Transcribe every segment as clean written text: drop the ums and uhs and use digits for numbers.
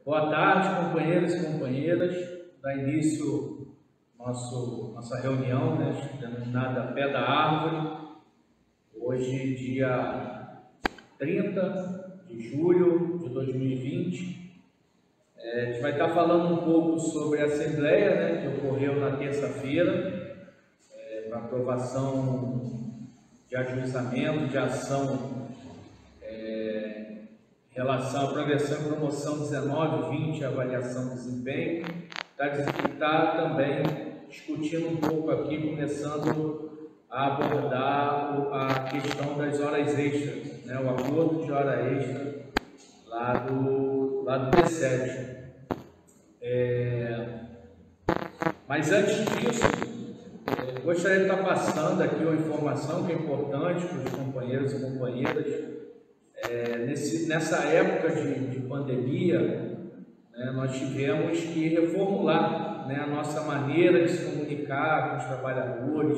Boa tarde, companheiros e companheiras. Dá início nossa reunião, denominada Pé da Árvore. Hoje, dia 30 de julho de 2020. A gente vai estar falando um pouco sobre a Assembleia, que ocorreu na terça-feira, para aprovação de ajuizamento de ação em relação à progressão e promoção 19/20, avaliação do desempenho. Está também discutindo um pouco aqui, começando a abordar a questão das horas extras, o acordo de hora extra lá do P7. Mas antes disso, gostaria de estar passando aqui uma informação que é importante para os companheiros e companheiras. Nessa época de pandemia, nós tivemos que reformular a nossa maneira de se comunicar com os trabalhadores,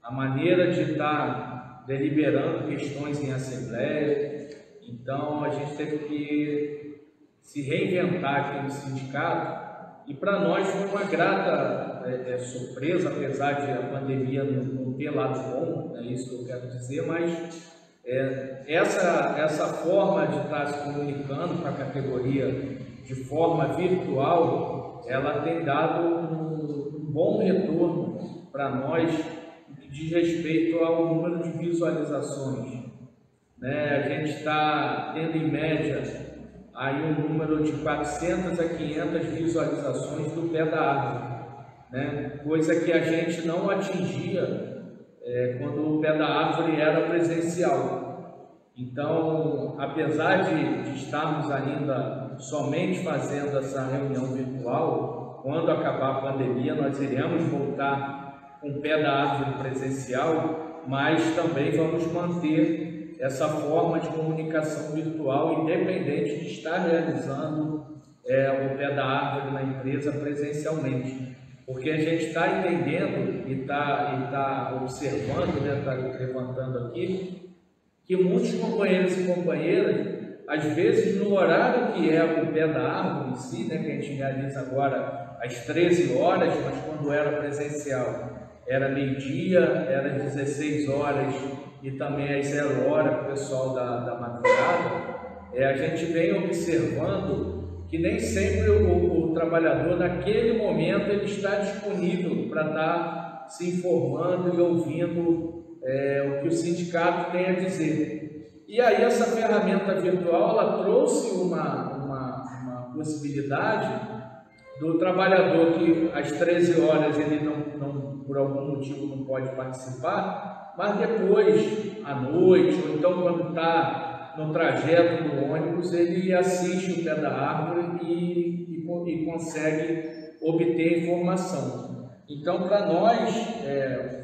a maneira de estar deliberando questões em assembleia. Então, a gente teve que se reinventar aqui no sindicato, e para nós foi uma grata surpresa, apesar de a pandemia não ter lado bom, é isso que eu quero dizer, mas essa forma de estar se comunicando com a categoria de forma virtual, ela tem dado um bom retorno para nós que diz respeito ao número de visualizações. A gente está tendo em média aí um número de 400 a 500 visualizações do Pé da Árvore, coisa que a gente não atingia quando o Pé da Árvore era presencial. Então, apesar de estarmos ainda somente fazendo essa reunião virtual, quando acabar a pandemia nós iremos voltar com o Pé da Árvore presencial, mas também vamos manter essa forma de comunicação virtual, independente de estar realizando o Pé da Árvore na empresa presencialmente. Porque a gente está entendendo e está observando, está levantando aqui, que muitos companheiros e companheiras, às vezes no horário que é o Pé da Árvore em si, que a gente realiza agora às 13 horas, mas quando era presencial era meio-dia, era às 16 horas e também às 0 horas para o pessoal da madrugada, a gente vem observando que nem sempre o trabalhador naquele momento ele está disponível para estar se informando e ouvindo o que o sindicato tem a dizer. E aí essa ferramenta virtual ela trouxe uma possibilidade do trabalhador que às 13 horas ele não por algum motivo não pode participar, mas depois, à noite, ou então quando está no trajeto do ônibus, ele assiste o Pé da Árvore e consegue obter informação. Então, para nós,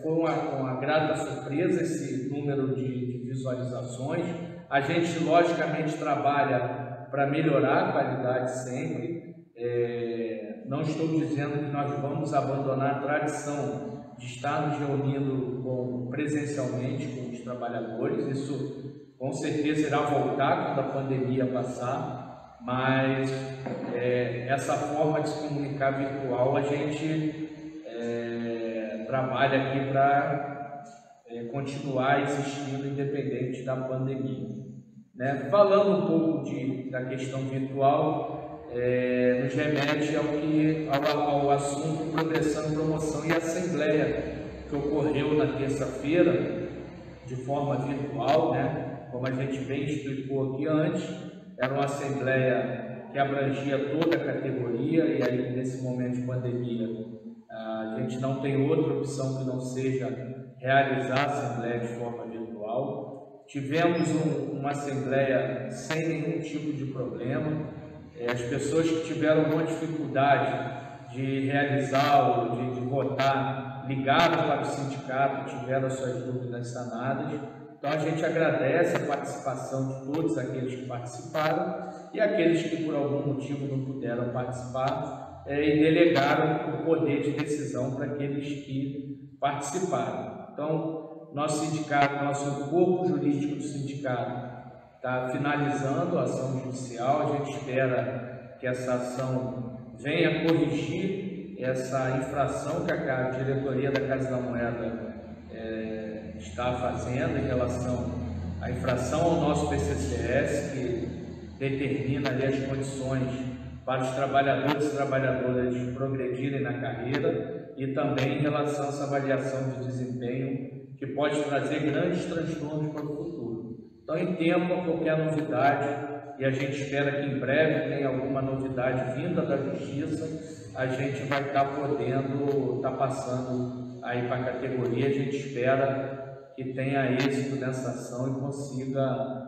foi uma grata surpresa esse número de visualizações. A gente, logicamente, trabalha para melhorar a qualidade sempre. Não estou dizendo que nós vamos abandonar a tradição de estar nos reunindo presencialmente com os trabalhadores. Isso com certeza irá voltar quando a pandemia passar, mas essa forma de se comunicar virtual a gente trabalha aqui para continuar existindo independente da pandemia. Falando um pouco da questão virtual, nos remete ao assunto progressão, promoção e assembleia que ocorreu na terça-feira de forma virtual, como a gente bem explicou aqui antes. Era uma assembleia que abrangia toda a categoria, e aí nesse momento de pandemia a gente não tem outra opção que não seja realizar a assembleia de forma virtual. Tivemos uma assembleia sem nenhum tipo de problema. As pessoas que tiveram uma dificuldade de realizar ou de votar ligaram para o sindicato, tiveram suas dúvidas sanadas. Então a gente agradece a participação de todos aqueles que participaram e aqueles que por algum motivo não puderam participar e delegaram o poder de decisão para aqueles que participaram. Então, nosso sindicato, nosso corpo jurídico do sindicato está finalizando a ação judicial. A gente espera que essa ação venha corrigir essa infração que a diretoria da Casa da Moeda está fazendo em relação à infração ao nosso PCCS, que determina ali as condições para os trabalhadores e trabalhadoras progredirem na carreira, e também em relação a essa avaliação de desempenho que pode trazer grandes transtornos para o futuro. Então, em tempo a qualquer novidade, e a gente espera que em breve tenha alguma novidade vinda da Justiça, a gente vai estar podendo estar passando aí para a categoria. A gente espera que tenha êxito nessa ação e consiga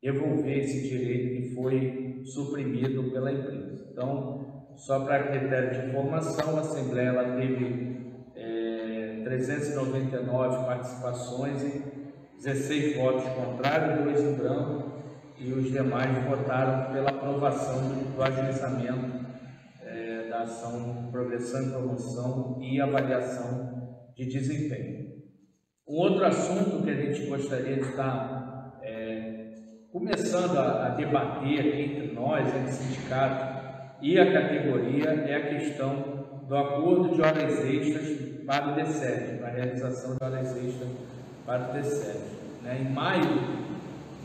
devolver esse direito que foi suprimido pela empresa. Então, só para critério de informação, a Assembleia ela teve 399 participações e 16 votos contrários, 2 em branco, e os demais votaram pela aprovação do ajuizamento da ação Progressão e Promoção e Avaliação de Desempenho. Um outro assunto que a gente gostaria de estar começando a debater aqui entre nós, entre o sindicato e a categoria, é a questão do acordo de horas extras para o DSEG, para a realização de horas extras para o DSEG. Em maio,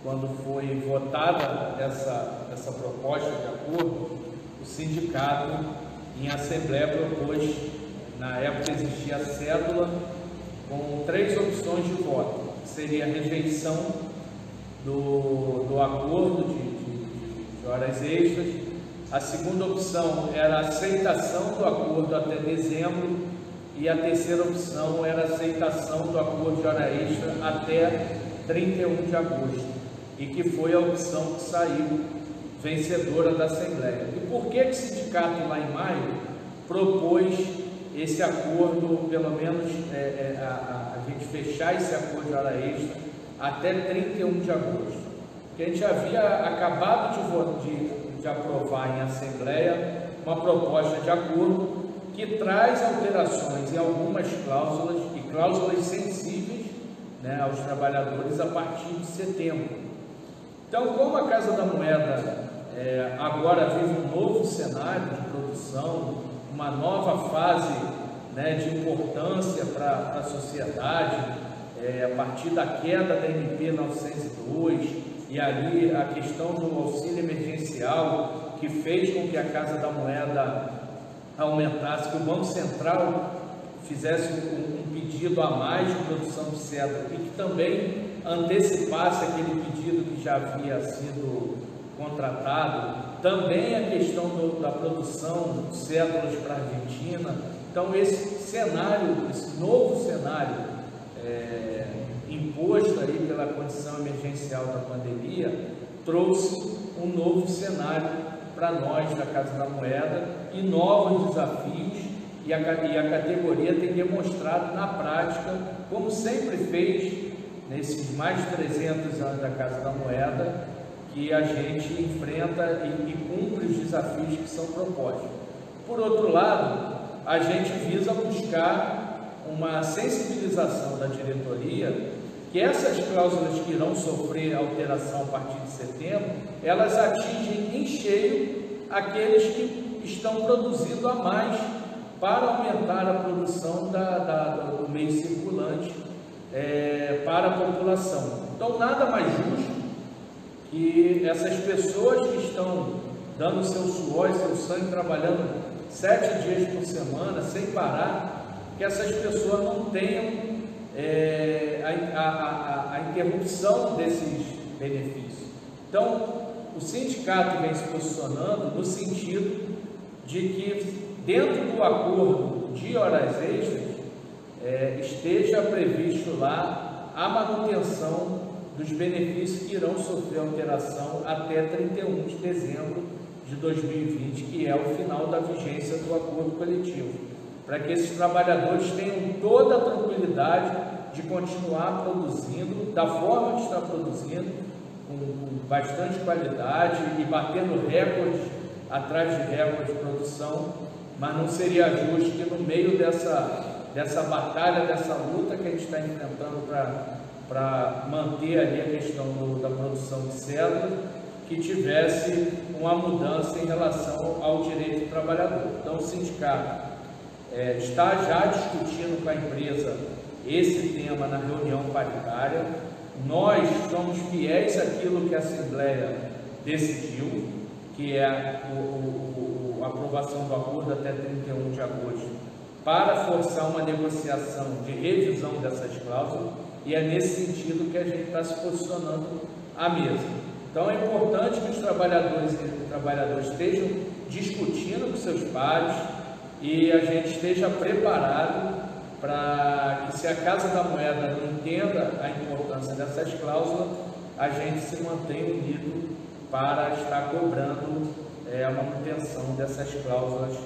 quando foi votada essa proposta de acordo, o sindicato, em assembleia, propôs, na época existia a cédula com 3 opções de voto, que seria a rejeição do acordo de horas extras. A segunda opção era a aceitação do acordo até dezembro, e a terceira opção era a aceitação do acordo de hora extra até 31 de agosto, e que foi a opção que saiu vencedora da Assembleia. E por que o sindicato lá em maio propôs esse acordo, pelo menos a gente fechar esse acordo de hora extra até 31 de agosto? Porque a gente havia acabado de aprovar em Assembleia uma proposta de acordo que traz alterações em algumas cláusulas, e cláusulas sensíveis, aos trabalhadores a partir de setembro. Então, como a Casa da Moeda agora vive um novo cenário de produção, uma nova fase de importância para a sociedade, a partir da queda da MP 902, e ali a questão do auxílio emergencial, que fez com que a Casa da Moeda aumentasse, que o Banco Central fizesse um pedido a mais de produção de cédula, e que também antecipasse aquele pedido que já havia sido contratado, também a questão da produção de cédulas para a Argentina. Então, esse cenário, esse novo cenário imposto aí pela condição emergencial da pandemia, trouxe um novo cenário para nós da Casa da Moeda e novos desafios, e a categoria tem demonstrado na prática, como sempre fez nesses mais de 300 anos da Casa da Moeda, que a gente enfrenta e cumpre os desafios que são propostos. Por outro lado, a gente visa buscar uma sensibilização da diretoria, que essas cláusulas que irão sofrer alteração a partir de setembro, elas atingem em cheio aqueles que estão produzindo a mais para aumentar a produção do meio circulante para a população. Então, nada mais justo que essas pessoas que estão dando seu suor e seu sangue, trabalhando 7 dias por semana, sem parar, que essas pessoas não tenham a interrupção desses benefícios. Então, o sindicato vem se posicionando no sentido de que, dentro do acordo de horas extras, esteja previsto lá a manutenção dos benefícios que irão sofrer alteração até 31 de dezembro de 2020, que é o final da vigência do acordo coletivo, para que esses trabalhadores tenham toda a tranquilidade de continuar produzindo da forma que está produzindo, com bastante qualidade e batendo recordes atrás de recordes de produção. Mas não seria justo que, no meio dessa batalha, dessa luta que a gente está enfrentando para manter ali a questão da produção de células, que tivesse uma mudança em relação ao direito do trabalhador. Então, o sindicato está já discutindo com a empresa esse tema na reunião paritária. Nós somos fiéis àquilo que a Assembleia decidiu, que é a aprovação do acordo até 31 de agosto, para forçar uma negociação de revisão dessas cláusulas, e é nesse sentido que a gente está se posicionando à mesa. Então é importante que os trabalhadores e trabalhadoras estejam discutindo com seus pares e a gente esteja preparado para que, se a Casa da Moeda não entenda a importância dessas cláusulas, a gente se mantenha unido para estar cobrando a manutenção dessas cláusulas,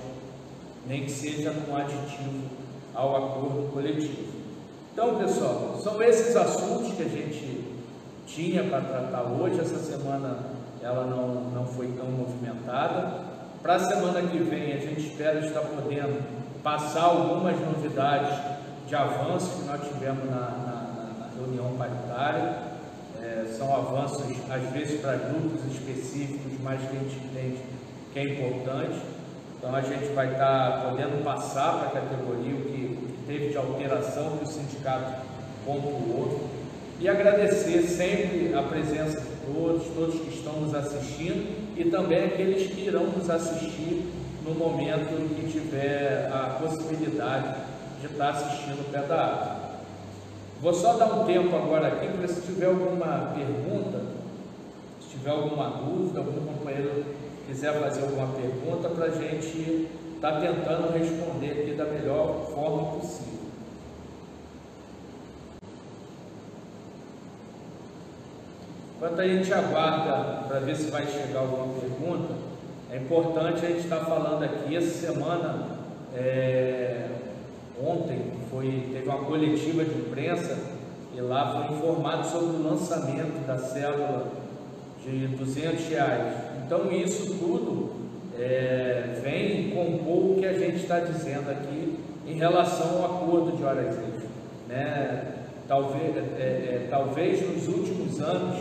nem que seja com aditivo ao acordo coletivo. Então, pessoal, são esses assuntos que a gente tinha para tratar hoje. Essa semana ela não foi tão movimentada. Para a semana que vem a gente espera estar podendo passar algumas novidades de avanços que nós tivemos na reunião paritária. São avanços, às vezes, para grupos específicos, mas que a gente entende que é importante. Então, a gente vai estar podendo passar para a categoria o que teve de alteração que o sindicato pontuou. E agradecer sempre a presença de todos que estão nos assistindo e também aqueles que irão nos assistir no momento em que tiver a possibilidade de estar assistindo o Pé da Árvore. Vou só dar um tempo agora aqui para, se tiver alguma pergunta, se tiver alguma dúvida, algum companheiro quiser fazer alguma pergunta, para a gente estar tentando responder aqui da melhor forma possível. Enquanto a gente aguarda para ver se vai chegar alguma pergunta, é importante a gente estar falando aqui. Essa semana, ontem, teve uma coletiva de imprensa e lá foi informado sobre o lançamento da célula de R$200. Então, isso tudo vem compor o que a gente está dizendo aqui em relação ao acordo de horas extras, né? Talvez nos últimos anos,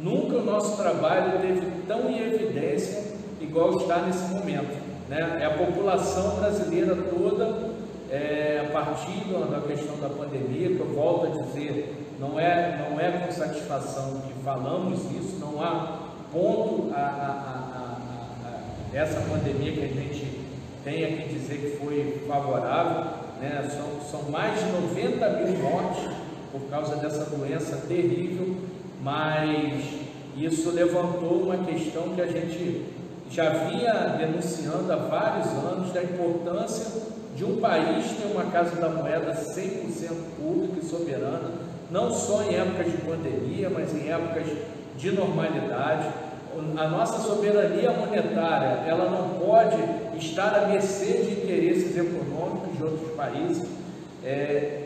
nunca o nosso trabalho teve tão em evidência igual está nesse momento, né? A população brasileira toda, a partir da questão da pandemia, que eu volto a dizer, não é com satisfação que falamos isso, não há ponto essa pandemia que a gente tem que dizer que foi favorável, né? São mais de 90 mil mortes por causa dessa doença terrível, mas isso levantou uma questão que a gente já vinha denunciando há vários anos, da importância de um país ter uma Casa da Moeda 100% pública e soberana, não só em épocas de pandemia, mas em épocas de normalidade. A nossa soberania monetária, ela não pode estar à mercê de interesses econômicos de outros países.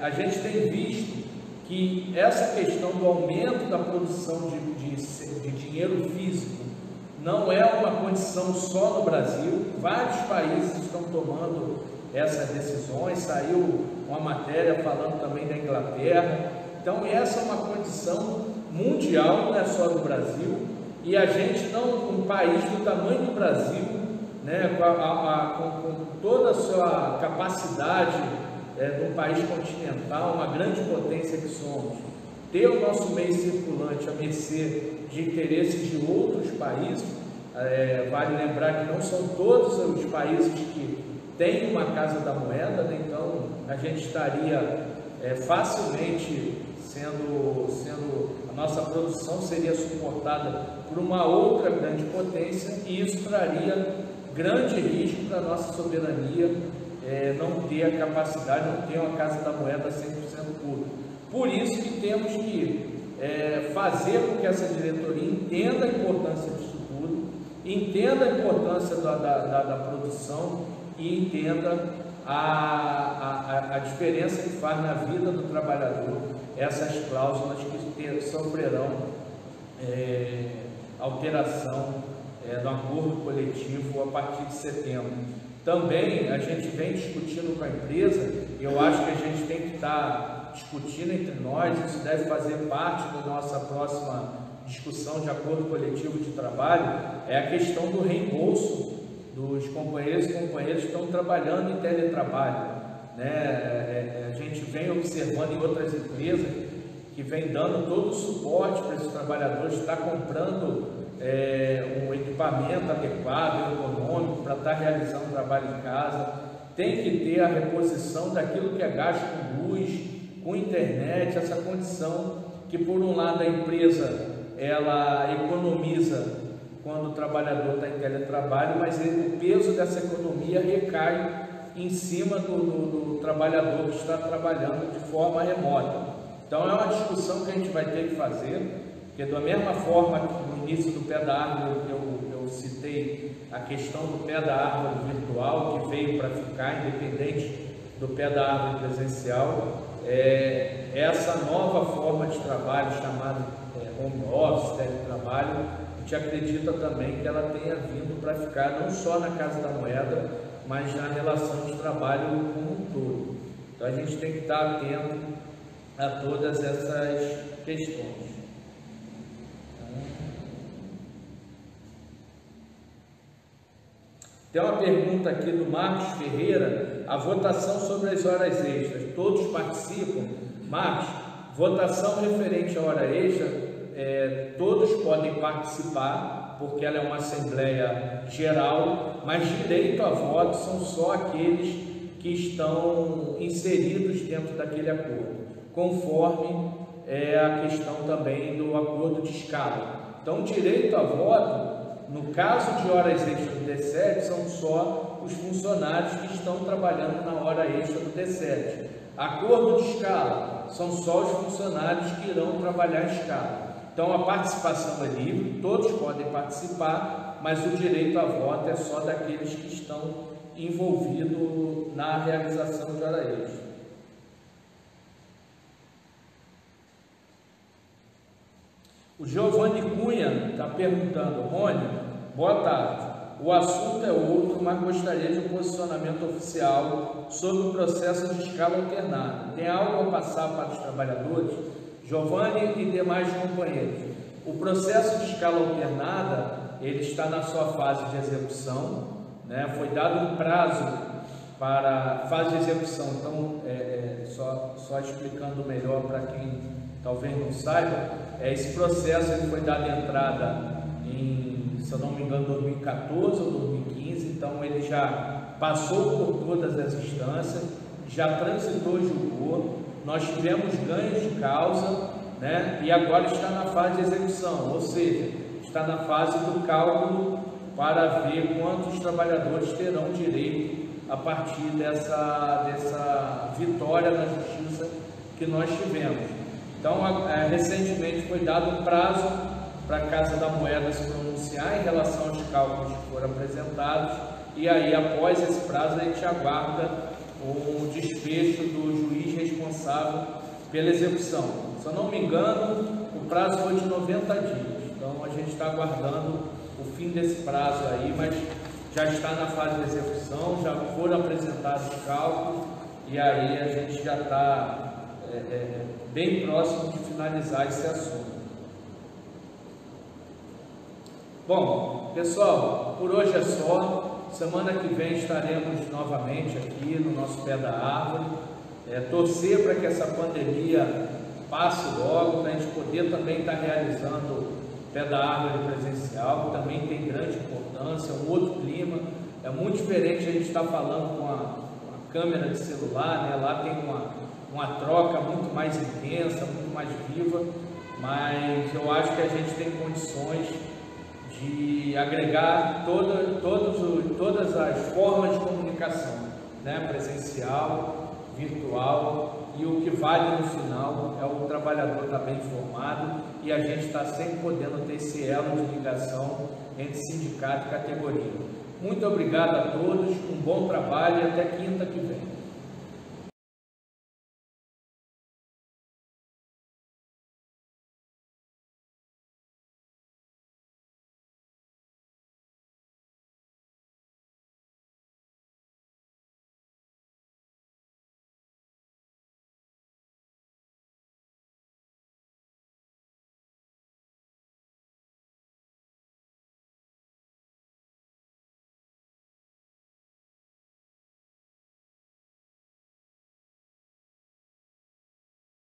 A gente tem visto que essa questão do aumento da produção de dinheiro físico não é uma condição só no Brasil. Vários países estão tomando essas decisões. Saiu uma matéria falando também da Inglaterra. Então, essa é uma condição mundial, não é só do Brasil. E a gente um país do tamanho do Brasil, né, com toda a sua capacidade de um país continental, uma grande potência que somos, ter o nosso meio circulante à mercê de interesses de outros países. Vale lembrar que não são todos os países que têm uma Casa da Moeda, né? Então a gente estaria facilmente a nossa produção seria suportada por uma outra grande potência, e isso traria grande risco para a nossa soberania, não ter a capacidade, não ter uma Casa da Moeda 100% pública. Por isso que temos que fazer com que essa diretoria entenda a importância disso tudo, entenda a importância da produção e entenda a diferença que faz na vida do trabalhador essas cláusulas que sofrerão alteração do acordo coletivo a partir de setembro. Também a gente vem discutindo com a empresa, e eu acho que a gente tem que estar discutindo entre nós, isso deve fazer parte da nossa próxima discussão de acordo coletivo de trabalho, é a questão do reembolso dos companheiros e companheiras que estão trabalhando em teletrabalho, né? A gente vem observando em outras empresas que vem dando todo o suporte para esses trabalhadores, está comprando um equipamento adequado, ergonômico, para estar realizando o trabalho em casa. Tem que ter a reposição daquilo que é gasto com luz, com internet, essa condição que, por um lado, a empresa ela economiza quando o trabalhador está em teletrabalho, mas o peso dessa economia recai em cima do trabalhador que está trabalhando de forma remota. Então é uma discussão que a gente vai ter que fazer, porque da mesma forma que no início do Pé da Árvore eu citei a questão do Pé da Árvore virtual, que veio para ficar, independente do Pé da Árvore presencial, essa nova forma de trabalho chamada home office, teletrabalho, a gente acredita também que ela tenha vindo para ficar não só na Casa da Moeda, mas na relação de trabalho como um todo. Então a gente tem que estar atento a todas essas questões. Tem uma pergunta aqui do Marcos Ferreira: a votação sobre as horas extras, todos participam? Marcos, votação referente à hora extra, todos podem participar, porque ela é uma assembleia geral, mas direito a voto são só aqueles que estão inseridos dentro daquele acordo, conforme a questão também do acordo de escala. Então, direito a voto, no caso de horas extras do D7, são só os funcionários que estão trabalhando na hora extra do D7. Acordo de escala, são só os funcionários que irão trabalhar em escala. Então a participação é livre, todos podem participar, mas o direito a voto é só daqueles que estão envolvidos na realização de hora extra. O Giovanni Cunha está perguntando: Rony, boa tarde. O assunto é outro, mas gostaria de um posicionamento oficial sobre o processo de escala alternada. Tem algo a passar para os trabalhadores? Giovanni e demais companheiros, o processo de escala alternada, ele está na sua fase de execução, né? Foi dado um prazo para a fase de execução. Então, só explicando melhor para quem talvez não saiba, esse processo ele foi dado entrada em, se eu não me engano, 2014 ou 2015, então ele já passou por todas as instâncias, já transitou e julgou, nós tivemos ganhos de causa, né? E agora está na fase de execução, ou seja, está na fase do cálculo para ver quantos trabalhadores terão direito a partir dessa vitória na justiça que nós tivemos. Então, recentemente foi dado um prazo para a Casa da Moeda se pronunciar em relação aos cálculos que foram apresentados, e aí, após esse prazo, a gente aguarda o desfecho do juiz responsável pela execução. Se eu não me engano, o prazo foi de 90 dias, então a gente está aguardando o fim desse prazo aí, mas já está na fase de execução, já foram apresentados os cálculos, e aí a gente já está bem próximo de finalizar esse assunto. Bom, pessoal, por hoje é só. Semana que vem estaremos novamente aqui no nosso Pé da Árvore. Torcer para que essa pandemia passe logo, para a gente poder também estar realizando o Pé da Árvore presencial, que também tem grande importância, um outro clima. É muito diferente a gente estar falando com a câmera de celular, né? Lá tem uma troca muito mais intensa, muito mais viva, mas eu acho que a gente tem condições de agregar todas as formas de comunicação, né? Presencial, virtual, e o que vale no final é o trabalhador estar bem informado e a gente está sempre podendo ter esse elo de ligação entre sindicato e categoria. Muito obrigado a todos, um bom trabalho e até quinta que vem.